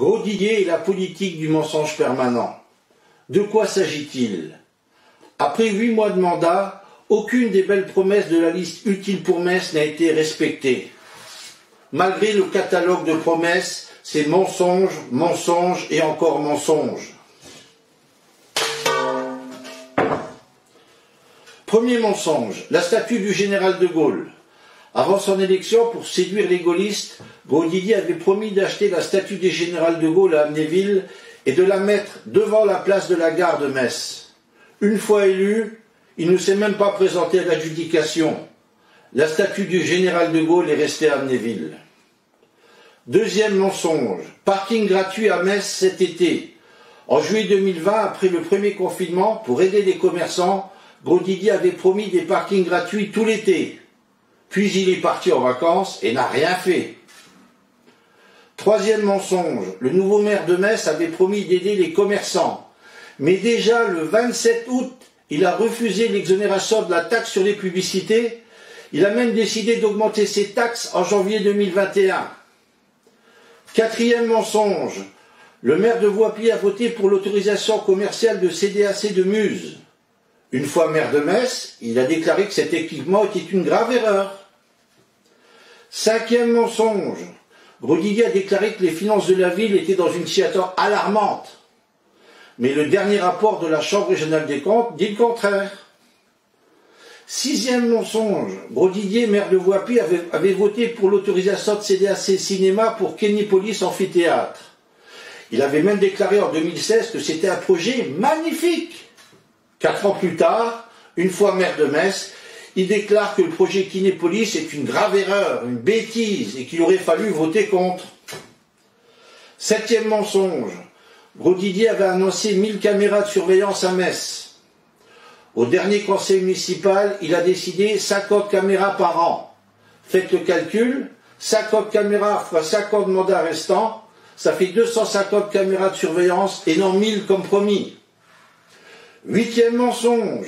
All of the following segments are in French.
Gros Didier et la politique du mensonge permanent. De quoi s'agit-il? Après 8 mois de mandat, aucune des belles promesses de la liste utile pour Metz n'a été respectée. Malgré le catalogue de promesses, c'est mensonge, mensonge et encore mensonge. Premier mensonge, la statue du général de Gaulle. Avant son élection, pour séduire les gaullistes, Gros Didier avait promis d'acheter la statue du général de Gaulle à Amnéville et de la mettre devant la place de la gare de Metz. Une fois élu, il ne s'est même pas présenté à l'adjudication. La statue du général de Gaulle est restée à Amnéville. Deuxième mensonge, parking gratuit à Metz cet été. En juillet 2020, après le premier confinement, pour aider les commerçants, Gros Didier avait promis des parkings gratuits tout l'été. Puis il est parti en vacances et n'a rien fait. Troisième mensonge, le nouveau maire de Metz avait promis d'aider les commerçants. Mais déjà le 27 août, il a refusé l'exonération de la taxe sur les publicités. Il a même décidé d'augmenter ses taxes en janvier 2021. Quatrième mensonge, le maire de Voipy a voté pour l'autorisation commerciale de CDAC de Muse. Une fois maire de Metz, il a déclaré que cet équipement était une grave erreur. Cinquième mensonge, Gros Didier a déclaré que les finances de la ville étaient dans une situation alarmante. Mais le dernier rapport de la Chambre régionale des comptes dit le contraire. Sixième mensonge, Gros Didier, maire de Voipy, avait voté pour l'autorisation de CDAC Cinéma pour Kennipolis Amphithéâtre. Il avait même déclaré en 2016 que c'était un projet magnifique. 4 ans plus tard, une fois maire de Metz, il déclare que le projet Kinépolis est une grave erreur, une bêtise, et qu'il aurait fallu voter contre. Septième mensonge, Gros Didier avait annoncé 1000 caméras de surveillance à Metz. Au dernier conseil municipal, il a décidé 50 caméras par an. Faites le calcul, 50 caméras fois 50 mandats restants, ça fait 250 caméras de surveillance et non 1000 comme promis. Huitième mensonge,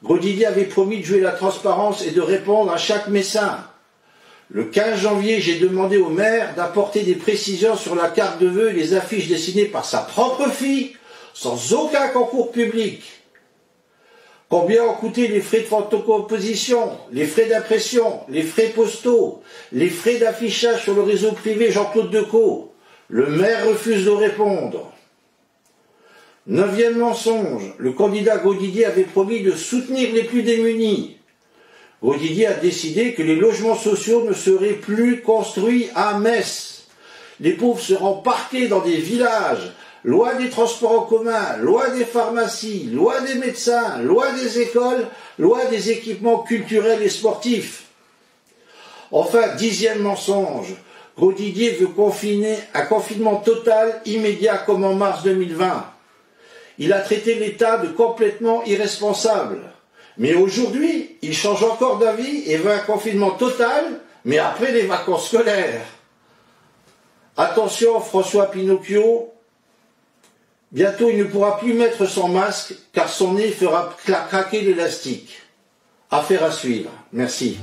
Gros Didier avait promis de jouer la transparence et de répondre à chaque messin. Le 15 janvier, j'ai demandé au maire d'apporter des précisions sur la carte de vœux et les affiches dessinées par sa propre fille, sans aucun concours public. Combien ont coûté les frais de photocomposition, les frais d'impression, les frais postaux, les frais d'affichage sur le réseau privé Jean-Claude Decaux? Le maire refuse de répondre. Neuvième mensonge, le candidat Gros Didier avait promis de soutenir les plus démunis. Gros Didier a décidé que les logements sociaux ne seraient plus construits à Metz. Les pauvres seront parqués dans des villages. Loi des transports en commun, loi des pharmacies, loi des médecins, loi des écoles, loi des équipements culturels et sportifs. Enfin, dixième mensonge, Gros Didier veut confiner un confinement total immédiat comme en mars 2020. Il a traité l'État de complètement irresponsable. Mais aujourd'hui, il change encore d'avis et veut un confinement total, mais après les vacances scolaires. Attention, François Pinocchio, bientôt il ne pourra plus mettre son masque car son nez fera craquer l'élastique. Affaire à suivre. Merci.